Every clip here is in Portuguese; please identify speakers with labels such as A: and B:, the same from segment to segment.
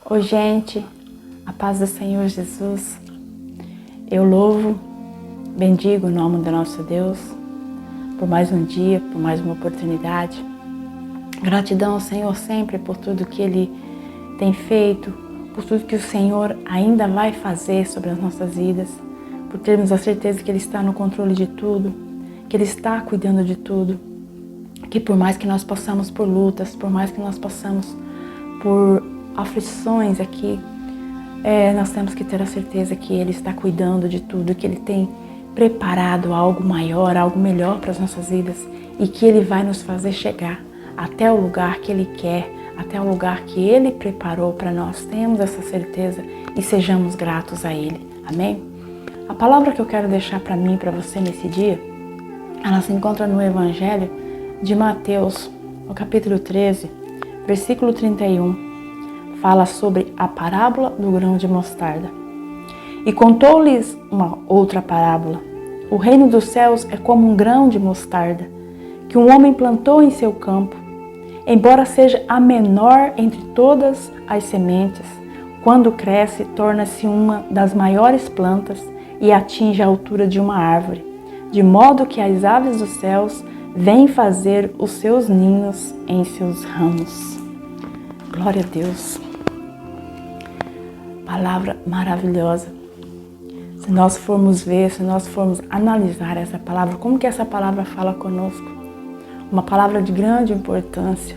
A: Oi, gente, a paz do Senhor Jesus. Eu louvo, bendigo o nome do nosso Deus por mais um dia, por mais uma oportunidade. Gratidão ao Senhor sempre por tudo que Ele tem feito, por tudo que o Senhor ainda vai fazer sobre as nossas vidas, por termos a certeza que Ele está no controle de tudo, que Ele está cuidando de tudo, que por mais que nós passamos por lutas, por mais que nós passamos por aflições aqui, nós temos que ter a certeza que Ele está cuidando de tudo, que Ele tem preparado algo maior, algo melhor para as nossas vidas e que Ele vai nos fazer chegar até o lugar que Ele quer, até o lugar que Ele preparou para nós. Temos essa certeza e sejamos gratos a Ele. Amém? A palavra que eu quero deixar para mim e para você nesse dia, ela se encontra no Evangelho de Mateus, no capítulo 13, versículo 31. Fala sobre a parábola do grão de mostarda. E contou-lhes uma outra parábola. O reino dos céus é como um grão de mostarda, que um homem plantou em seu campo. Embora seja a menor entre todas as sementes, quando cresce, torna-se uma das maiores plantas e atinge a altura de uma árvore, de modo que as aves dos céus vêm fazer os seus ninhos em seus ramos. Glória a Deus. Palavra maravilhosa. Se nós formos ver, se nós formos analisar essa palavra, como que essa palavra fala conosco? Uma palavra de grande importância,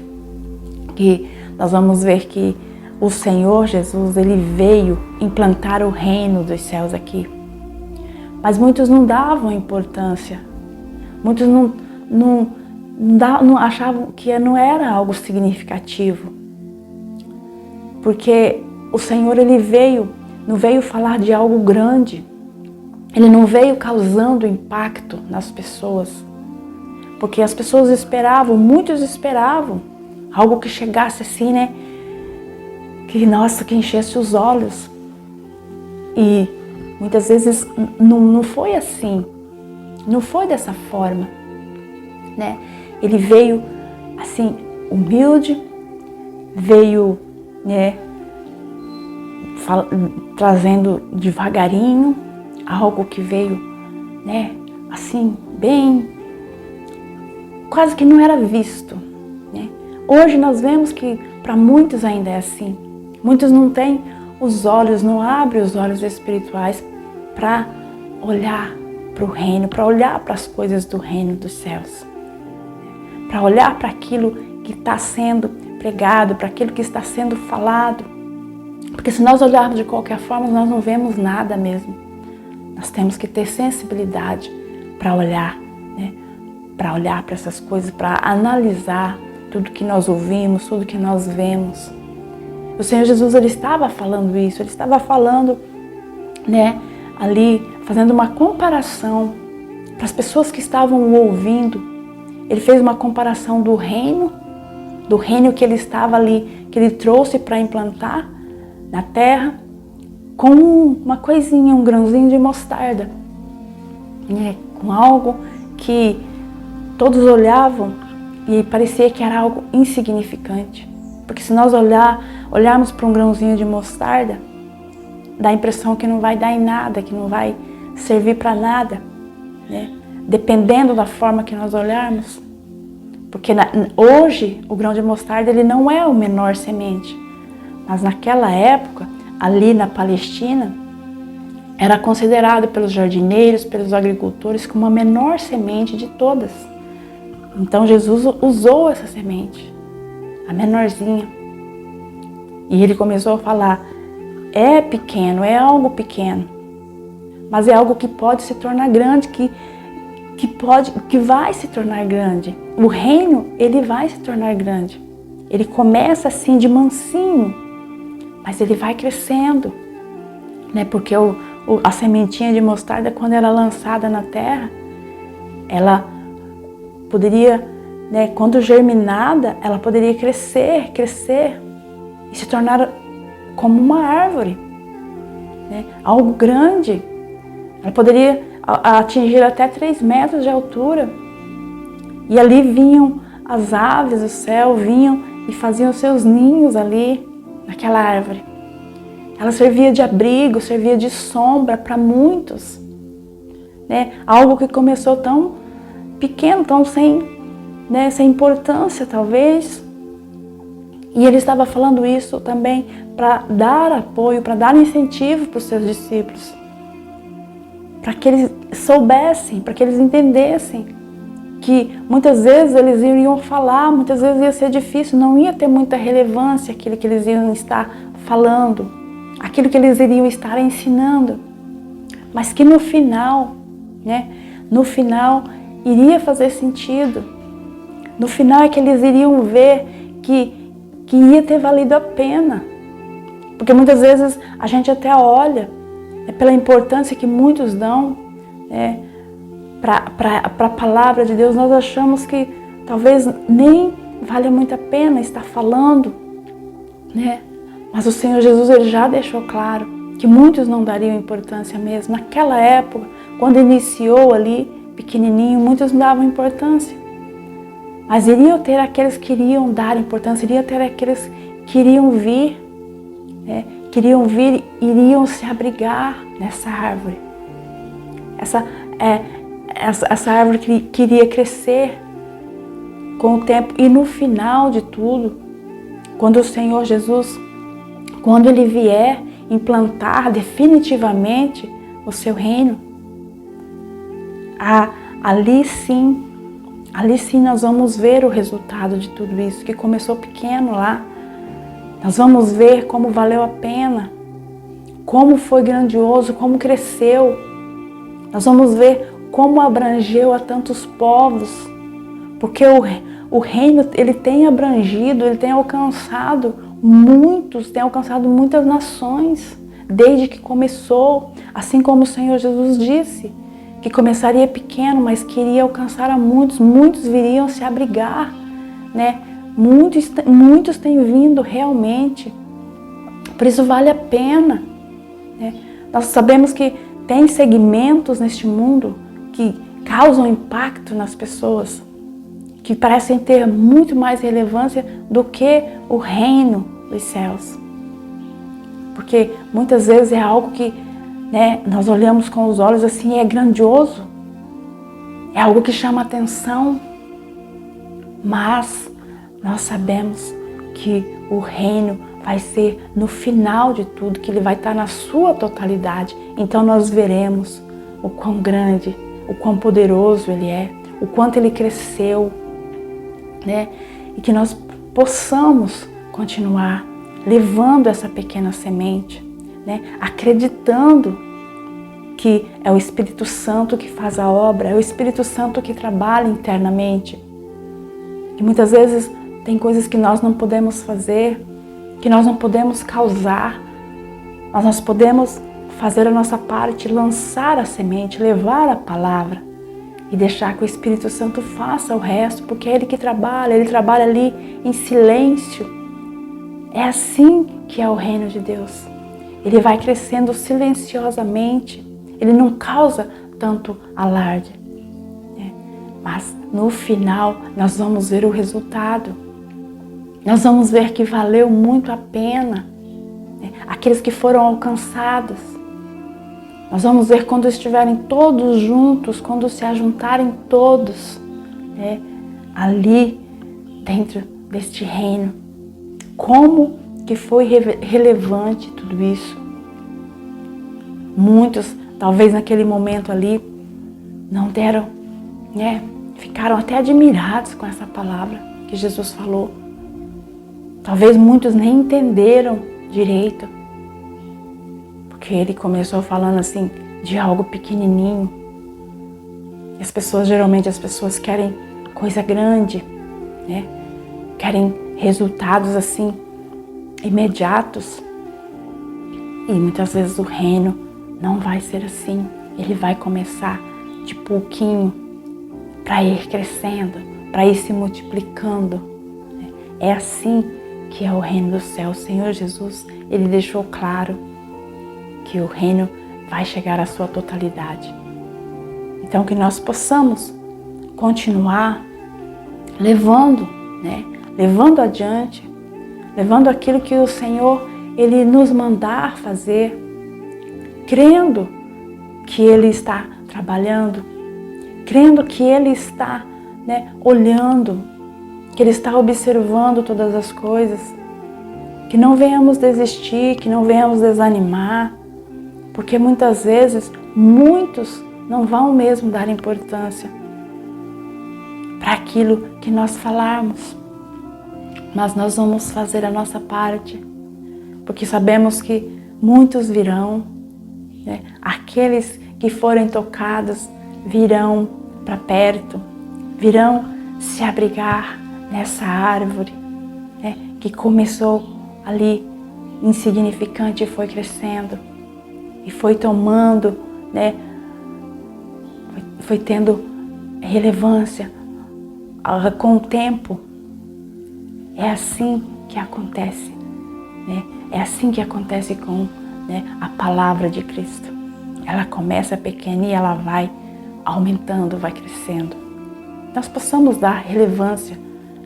A: que nós vamos ver que o Senhor Jesus, Ele veio implantar o reino dos céus aqui. Mas muitos não davam importância, muitos não achavam que não era algo significativo, porque o Senhor, Ele não veio falar de algo grande. Ele não veio causando impacto nas pessoas. Porque as pessoas esperavam, muitos esperavam, algo que chegasse assim, né? Que enchesse os olhos. E muitas vezes não foi assim. Não foi dessa forma, né? Ele veio assim, humilde, veio, né? Trazendo devagarinho, algo que veio, né, assim, bem, quase que não era visto, né? Hoje nós vemos que para muitos ainda é assim. Muitos não têm os olhos, não abrem os olhos espirituais para olhar para o reino, para olhar para as coisas do reino dos céus, para olhar para aquilo que está sendo pregado, para aquilo que está sendo falado. Porque se nós olharmos de qualquer forma, nós não vemos nada mesmo. Nós temos que ter sensibilidade para olhar, né? Para olhar para essas coisas, para analisar tudo que nós ouvimos, tudo que nós vemos. O Senhor Jesus, Ele estava falando isso, Ele estava falando, né, ali, fazendo uma comparação para as pessoas que estavam ouvindo. Ele fez uma comparação do reino que Ele estava ali, que Ele trouxe para implantar na terra, com uma coisinha, um grãozinho de mostarda, né? Com algo que todos olhavam e parecia que era algo insignificante. Porque se nós olharmos para um grãozinho de mostarda, dá a impressão que não vai dar em nada, que não vai servir para nada, né? Dependendo da forma que nós olharmos. Porque hoje o grão de mostarda, ele não é o menor semente. Mas naquela época, ali na Palestina, era considerado pelos jardineiros, pelos agricultores, como a menor semente de todas. Então Jesus usou essa semente, a menorzinha. E Ele começou a falar, é pequeno, é algo pequeno, mas é algo que pode se tornar grande, que vai se tornar grande. O reino, ele vai se tornar grande. Ele começa assim de mansinho, mas ele vai crescendo, né? Porque a sementinha de mostarda, quando ela é lançada na terra, ela poderia, né, quando germinada, ela poderia crescer e se tornar como uma árvore, né? Algo grande. Ela poderia atingir até 3 metros de altura. E ali vinham as aves do céu, vinham e faziam seus ninhos ali naquela árvore. Ela servia de abrigo, servia de sombra para muitos, né? Algo que começou tão pequeno, tão sem importância talvez. E ele estava falando isso também para dar apoio, para dar incentivo para os seus discípulos, para que eles soubessem, para que eles entendessem que muitas vezes eles iriam falar, muitas vezes ia ser difícil, não ia ter muita relevância aquilo que eles iam estar falando, aquilo que eles iriam estar ensinando, mas que no final, né, no final iria fazer sentido. No final é que eles iriam ver que ia ter valido a pena. Porque muitas vezes a gente até olha, pela importância que muitos dão, para a palavra de Deus, nós achamos que talvez nem vale muito a pena estar falando, né? Mas o Senhor Jesus, ele já deixou claro que muitos não dariam importância mesmo. Naquela época, quando iniciou ali, pequenininho, muitos não davam importância. Mas iriam ter aqueles que iriam dar importância, iriam ter aqueles que iriam vir, iriam se abrigar nessa árvore. Essa árvore que iria crescer com o tempo. E no final de tudo, quando o Senhor Jesus, quando Ele vier implantar definitivamente o seu reino, ali sim nós vamos ver o resultado de tudo isso, que começou pequeno lá. Nós vamos ver como valeu a pena, como foi grandioso, como cresceu. Nós vamos ver como abrangeu a tantos povos, porque o reino, ele tem abrangido, ele tem alcançado muitas nações, desde que começou, assim como o Senhor Jesus disse, que começaria pequeno, mas queria alcançar a muitos viriam se abrigar, né? Muitos têm vindo realmente, por isso vale a pena, né? Nós sabemos que tem segmentos neste mundo que causam impacto nas pessoas, que parecem ter muito mais relevância do que o reino dos céus. Porque muitas vezes é algo que, né, nós olhamos com os olhos assim, é grandioso, é algo que chama atenção, mas nós sabemos que o reino vai ser no final de tudo, que ele vai estar na sua totalidade. Então nós veremos o quão grande, o quão poderoso ele é, o quanto ele cresceu, né? E que nós possamos continuar levando essa pequena semente, né? Acreditando que é o Espírito Santo que faz a obra, é o Espírito Santo que trabalha internamente. E muitas vezes tem coisas que nós não podemos fazer, que nós não podemos causar, mas nós podemos fazer a nossa parte, lançar a semente, levar a palavra e deixar que o Espírito Santo faça o resto, porque é Ele que trabalha, Ele trabalha ali em silêncio. É assim que é o reino de Deus. Ele vai crescendo silenciosamente, ele não causa tanto alarde, né? Mas no final nós vamos ver o resultado. Nós vamos ver que valeu muito a pena, né? Aqueles que foram alcançados. Nós vamos ver quando estiverem todos juntos, quando se ajuntarem todos, né? Ali dentro deste reino. Como que foi relevante tudo isso. Muitos, talvez naquele momento ali, não deram, né? Ficaram até admirados com essa palavra que Jesus falou. Talvez muitos nem entenderam direito, porque ele começou falando assim de algo pequenininho. E as pessoas, geralmente as pessoas querem coisa grande, né? Querem resultados assim imediatos. E muitas vezes o reino não vai ser assim. Ele vai começar de pouquinho para ir crescendo, para ir se multiplicando. É assim que é o reino do céu. O Senhor Jesus, ele deixou claro que o reino vai chegar à sua totalidade. Então que nós possamos continuar levando, né? Levando adiante, levando aquilo que o Senhor, Ele nos mandar fazer, crendo que Ele está trabalhando, crendo que Ele está, olhando, que Ele está observando todas as coisas, que não venhamos desistir, que não venhamos desanimar, porque muitas vezes, muitos não vão mesmo dar importância para aquilo que nós falarmos, mas nós vamos fazer a nossa parte, porque sabemos que muitos virão, aqueles que forem tocados virão para perto, virão se abrigar nessa árvore, que começou ali insignificante e foi crescendo e foi tomando, foi tendo relevância com o tempo. É assim que acontece, é assim que acontece com a palavra de Cristo. Ela começa pequena e ela vai aumentando, vai crescendo. Nós possamos dar relevância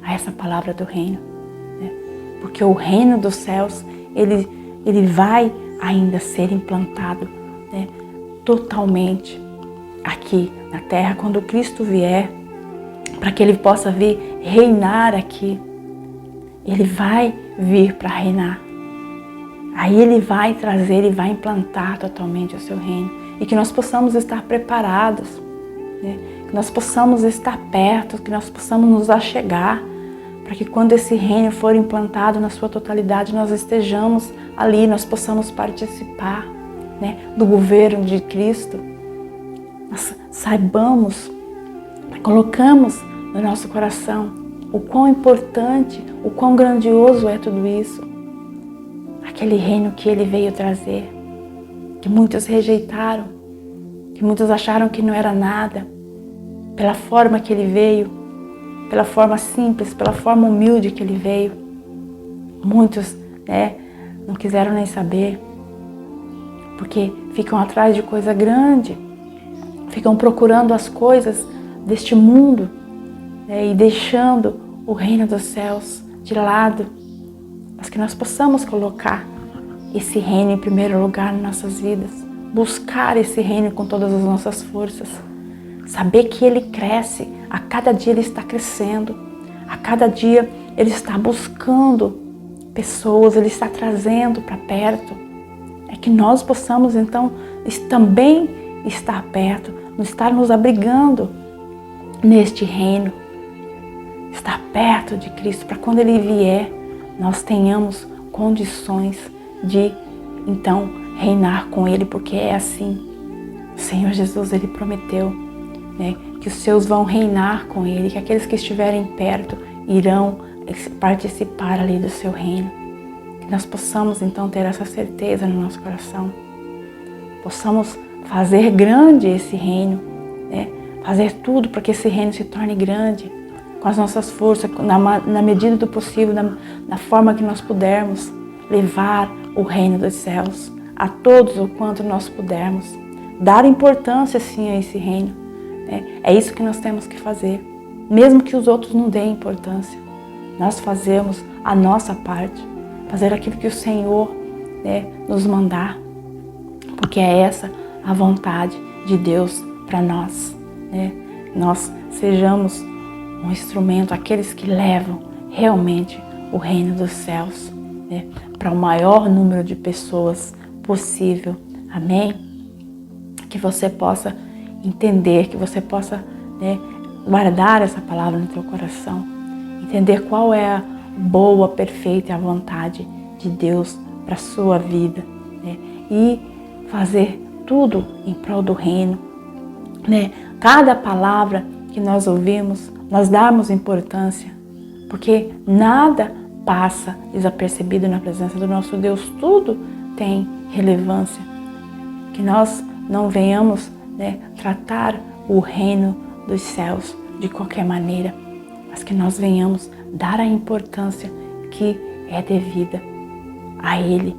A: a essa palavra do reino, porque o reino dos céus, ele vai ainda ser implantado, totalmente aqui na terra, quando Cristo vier, para que Ele possa vir reinar aqui. Ele vai vir para reinar. Aí Ele vai trazer e vai implantar totalmente o seu reino. E que nós possamos estar preparados, que nós possamos estar perto, que nós possamos nos achegar, para que quando esse reino for implantado na sua totalidade, nós estejamos ali, nós possamos participar, do governo de Cristo. Nós saibamos, colocamos no nosso coração o quão importante, o quão grandioso é tudo isso. Aquele reino que Ele veio trazer, que muitos rejeitaram, que muitos acharam que não era nada, pela forma que Ele veio, pela forma simples, pela forma humilde que Ele veio. Muitos, não quiseram nem saber, porque ficam atrás de coisa grande, ficam procurando as coisas deste mundo, e deixando o reino dos céus de lado. Mas que nós possamos colocar esse reino em primeiro lugar nas nossas vidas, buscar esse reino com todas as nossas forças, saber que Ele cresce, a cada dia Ele está crescendo, a cada dia Ele está buscando pessoas, Ele está trazendo para perto. É que nós possamos então também estar perto, estar nos abrigando neste reino, estar perto de Cristo, para quando Ele vier, nós tenhamos condições de então reinar com Ele, porque é assim. O Senhor Jesus, Ele prometeu, que os seus vão reinar com Ele, que aqueles que estiverem perto irão participar ali do seu reino. Que nós possamos então ter essa certeza no nosso coração, possamos fazer grande esse reino, fazer tudo para que esse reino se torne grande, com as nossas forças, na medida do possível, na forma que nós pudermos, levar o reino dos céus a todos o quanto nós pudermos, dar importância sim a esse reino. É isso que nós temos que fazer, mesmo que os outros não deem importância. Nós fazemos a nossa parte, fazer aquilo que o Senhor nos mandar, porque é essa a vontade de Deus para nós. Nós sejamos um instrumento, aqueles que levam realmente o reino dos céus, para o maior número de pessoas possível. Amém? Que você possa entender, que você possa guardar essa palavra no teu coração, entender qual é a boa, perfeita e a vontade de Deus para a sua vida, e fazer tudo em prol do reino. Cada palavra que nós ouvimos, nós darmos importância, porque nada passa desapercebido na presença do nosso Deus, tudo tem relevância. Que nós não venhamos tratar o reino dos céus de qualquer maneira, mas que nós venhamos dar a importância que é devida a Ele,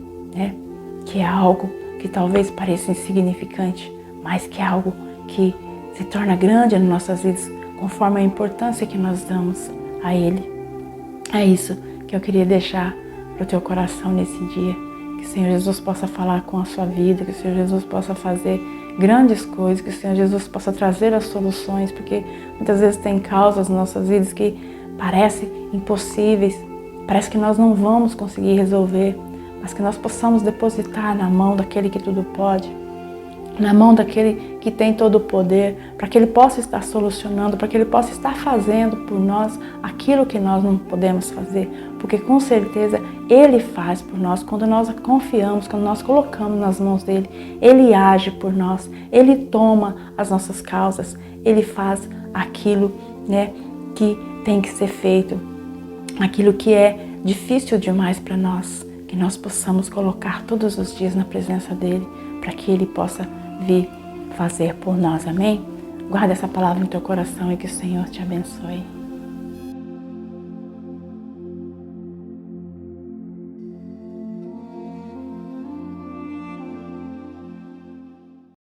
A: que é algo que talvez pareça insignificante, mas que é algo que se torna grande nas nossas vidas, conforme a importância que nós damos a Ele. É isso que eu queria deixar para o teu coração nesse dia, Que o Senhor Jesus possa falar com a sua vida, que o Senhor Jesus possa fazer grandes coisas, que o Senhor Jesus possa trazer as soluções, porque muitas vezes tem causas nas nossas vidas que parecem impossíveis, parece que nós não vamos conseguir resolver, mas que nós possamos depositar na mão daquele que tudo pode, na mão daquele que tem todo o poder, para que Ele possa estar solucionando, para que Ele possa estar fazendo por nós aquilo que nós não podemos fazer, porque com certeza Ele faz por nós, quando nós confiamos, quando nós colocamos nas mãos dEle, Ele age por nós, Ele toma as nossas causas, Ele faz aquilo, né, que tem que ser feito, aquilo que é difícil demais para nós, que nós possamos colocar todos os dias na presença dEle, para que Ele possa vir fazer por nós, amém? Guarda essa palavra no teu coração e que o Senhor te abençoe.